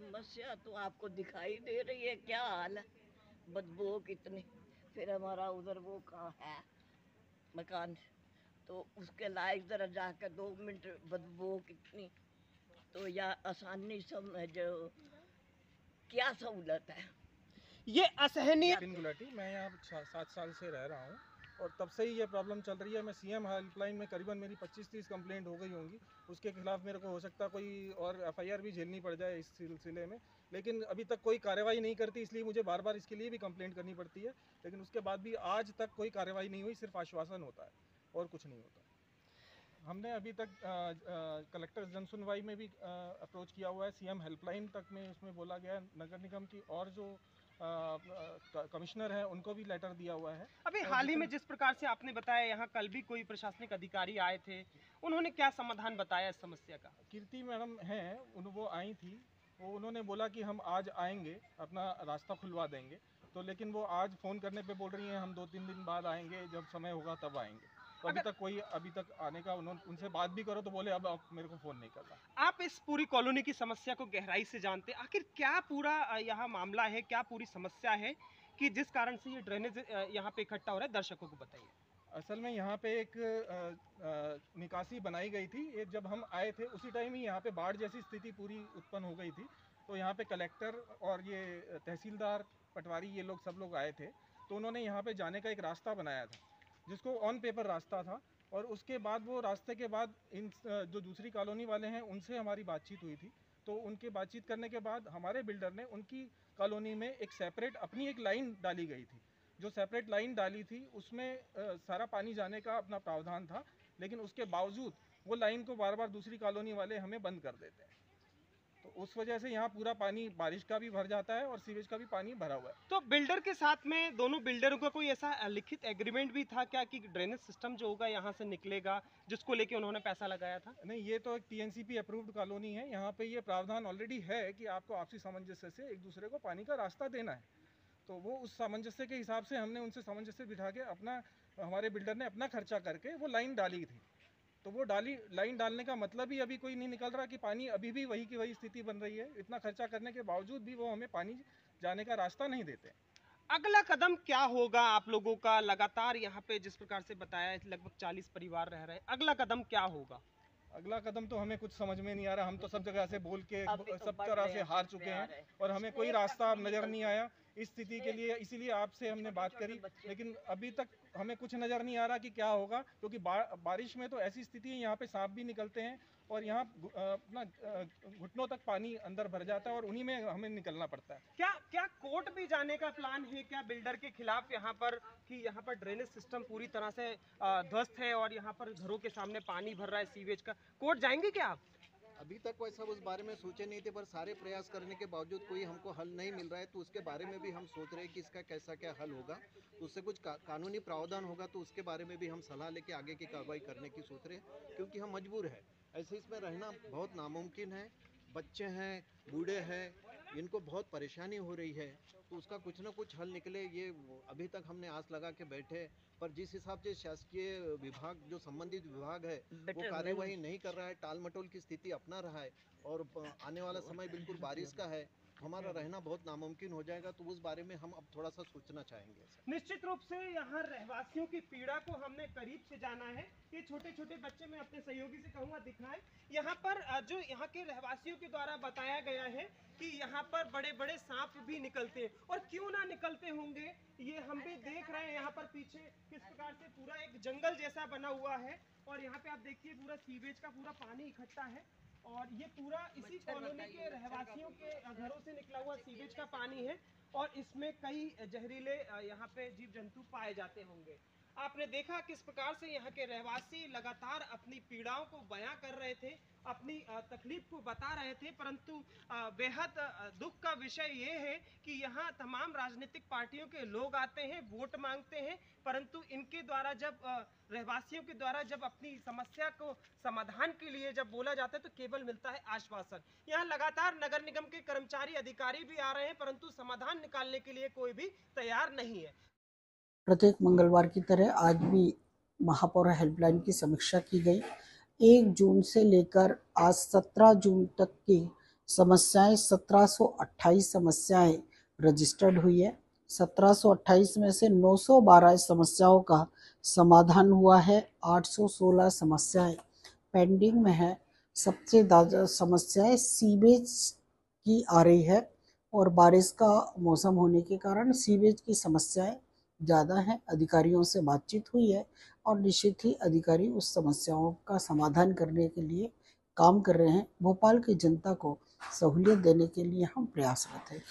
समस्या तो आपको दिखाई दे रही है, क्या हाल है, बदबू कितनी। फिर हमारा उधर वो कहाँ है मकान, तो उसके लायक जरा जाकर 2 मिनट, बदबू कितनी। तो या आसानी समझो, क्या सहूलत है ये असहनीय। बिपिन गुलाटी, मैं यहाँ 7 साल से रह रहा हूँ और तब से ही ये प्रॉब्लम चल रही है। मैं सीएम हेल्पलाइन में करीबन मेरी 25-30 कंप्लेंट हो गई होंगी। उसके खिलाफ मेरे को हो सकता कोई और एफआईआर भी झेलनी पड़ जाए इस सिलसिले में, लेकिन अभी तक कोई कार्रवाई नहीं करती, इसलिए मुझे बार बार इसके लिए भी कंप्लेंट करनी पड़ती है। लेकिन उसके बाद भी आज तक कोई कार्रवाई नहीं हुई, सिर्फ आश्वासन होता है और कुछ नहीं होता। हमने अभी तक कलेक्टर जनसुनवाई में भी अप्रोच किया हुआ है, सीएम हेल्पलाइन तक में उसमें बोला गया है, नगर निगम की और जो कमिश्नर है उनको भी लेटर दिया हुआ है। अभी हाल ही में जिस प्रकार से आपने बताया, यहाँ कल भी कोई प्रशासनिक अधिकारी आए थे, उन्होंने क्या समाधान बताया इस समस्या का? कीर्ति मैडम हैं, वो आई थी, वो उन्होंने बोला कि हम आज आएंगे, अपना रास्ता खुलवा देंगे। तो लेकिन वो आज फ़ोन करने पे बोल रही हैं हम 2-3 दिन बाद आएंगे, जब समय होगा तब आएंगे। तो अभी तक आने का उनसे बात भी करो तो बोले अब आप मेरे को फ़ोन नहीं कर रहा। आप इस पूरी कॉलोनी की समस्या को गहराई से जानते हैं, आखिर क्या पूरा यहाँ मामला है, क्या पूरी समस्या है कि जिस कारण से ये ड्रेनेज यहाँ पे इकट्ठा हो रहा है, दर्शकों को बताइए। असल में यहाँ पे एक निकासी बनाई गई थी, ये जब हम आए थे उसी टाइम ही यहाँ पे बाढ़ जैसी स्थिति पूरी उत्पन्न हो गई थी। तो यहाँ पे कलेक्टर और ये तहसीलदार पटवारी, ये लोग सब लोग आए थे। तो उन्होंने यहाँ पे जाने का एक रास्ता बनाया था, जिसको ऑन पेपर रास्ता था। और उसके बाद वो रास्ते के बाद इन जो दूसरी कॉलोनी वाले हैं उनसे हमारी बातचीत हुई थी। तो उनके बातचीत करने के बाद हमारे बिल्डर ने उनकी कॉलोनी में एक सेपरेट अपनी एक लाइन डाली गई थी। जो सेपरेट लाइन डाली थी उसमें सारा पानी जाने का अपना प्रावधान था, लेकिन उसके बावजूद वो लाइन को बार बार दूसरी कॉलोनी वाले हमें बंद कर देते हैं। तो उस वजह से यहाँ पूरा पानी बारिश का भी भर जाता है और सीवेज का भी पानी भरा हुआ है। तो बिल्डर के साथ में दोनों बिल्डरों का कोई ऐसा लिखित एग्रीमेंट भी था क्या कि ड्रेनेज सिस्टम जो होगा यहाँ से निकलेगा, जिसको लेके उन्होंने पैसा लगाया था? नहीं, ये तो एक टीएनसीपी अप्रूव्ड कॉलोनी है, यहाँ पे ये प्रावधान ऑलरेडी है कि आपको आपसी सामंजस्य से एक दूसरे को पानी का रास्ता देना है। तो वो उस सामंजस्य के हिसाब से हमने उनसे सामंजस्य बिठा के हमारे बिल्डर ने अपना खर्चा करके वो लाइन डाली थी। तो वो लाइन डालने का मतलब ही अभी कोई नहीं निकल रहा कि पानी अभी भी वही की वही स्थिति बन रही है। इतना खर्चा करने के बावजूद भी वो हमें पानी जाने का रास्ता नहीं देते। अगला कदम क्या होगा आप लोगों का? लगातार यहाँ पे जिस प्रकार से बताया लगभग 40 परिवार रह रहे हैं, अगला कदम क्या होगा? अगला कदम तो हमें कुछ समझ में नहीं आ रहा। हम तो सब जगह से बोल के अभी तो सब बढ़ तरह रहे से हैं, हार चुके हैं और हमें कोई रास्ता अब नज़र नहीं आया इस स्थिति के लिए। इसीलिए आपसे हमने बात करी, लेकिन अभी तक हमें कुछ नज़र नहीं आ रहा कि क्या होगा, क्योंकि बारिश में तो ऐसी स्थिति है, यहाँ पे सांप भी निकलते हैं और यहाँ अपना घुटनों तक पानी अंदर भर जाता है और उन्हीं में हमें निकलना पड़ता है। क्या क्या कोर्ट भी जाने का प्लान है क्या बिल्डर के खिलाफ यहाँ पर, कि यहाँ पर ड्रेनेज सिस्टम पूरी तरह से ध्वस्त है और यहाँ पर घरों के सामने पानी भर रहा है सीवेज का? कोर्ट जाएंगे क्या आप? अभी तक वैसा उस बारे में सोचे नहीं थे, पर सारे प्रयास करने के बावजूद कोई हमको हल नहीं मिल रहा है। तो उसके बारे में भी हम सोच रहे हैं कि इसका कैसा क्या हल होगा। तो उससे कुछ कानूनी प्रावधान होगा तो उसके बारे में भी हम सलाह लेके आगे की कार्रवाई करने की सोच रहे हैं, क्योंकि हम मजबूर हैं। ऐसे इसमें रहना बहुत नामुमकिन है। बच्चे हैं, बूढ़े हैं, इनको बहुत परेशानी हो रही है। तो उसका कुछ ना कुछ हल निकले, ये अभी तक हमने आस लगा के बैठे। पर जिस हिसाब से शासकीय विभाग, जो संबंधित विभाग है, वो कार्यवाही नहीं कर रहा है, टाल मटोल की स्थिति अपना रहा है और आने वाला समय बिल्कुल बारिश का है, हमारा रहना बहुत नामुमकिन हो जाएगा। तो उस बारे में हम अब थोड़ा सा सोचना चाहेंगे। निश्चित रूप से यहाँ रहवासियों की पीड़ा को हमने करीब से जाना है। ये छोटे छोटे बच्चे, मैं अपने सहयोगी से कहूँगा दिखाएं। यहाँ पर जो यहाँ के रहवासियों के द्वारा बताया गया है कि यहाँ पर बड़े बड़े सांप भी निकलते हैं, और क्यों ना निकलते होंगे, ये हम भी देख रहे हैं। यहाँ पर पीछे किस प्रकार से पूरा एक जंगल जैसा बना हुआ है और यहाँ पे आप देखिए पूरा सीवेज का पूरा पानी इकट्ठा है और ये पूरा इसी कॉलोनी के रहवासियों के घरों से निकला हुआ सीवेज का पानी है और इसमें कई जहरीले यहाँ पे जीव जंतु पाए जाते होंगे। आपने देखा किस प्रकार से यहाँ के रहवासी लगातार अपनी पीड़ाओं को बयां कर रहे थे, अपनी तकलीफ को बता रहे थे, परंतु बेहद दुख का विषय ये है कि यहाँ तमाम राजनीतिक पार्टियों के लोग आते हैं, वोट मांगते हैं, परंतु इनके द्वारा जब रहवासियों के द्वारा जब अपनी समस्या को समाधान के लिए जब बोला जाता है तो केवल मिलता है आश्वासन। यहाँ लगातार नगर निगम के कर्मचारी अधिकारी भी आ रहे हैं, परंतु समाधान निकालने के लिए कोई भी तैयार नहीं है। प्रत्येक मंगलवार की तरह आज भी महापौर हेल्पलाइन की समीक्षा की गई। 1 जून से लेकर आज 17 जून तक की समस्याएं 1728 समस्याएं रजिस्टर्ड हुई है। 1728 में से 912 समस्याओं का समाधान हुआ है। 816 समस्याएं पेंडिंग में है। सबसे ज़्यादा समस्याएं सीवेज की आ रही है और बारिश का मौसम होने के कारण सीवेज की समस्याएं ज़्यादा हैं। अधिकारियों से बातचीत हुई है और निश्चित ही अधिकारी उस समस्याओं का समाधान करने के लिए काम कर रहे हैं। भोपाल की जनता को सहूलियत देने के लिए हम प्रयासरत हैं।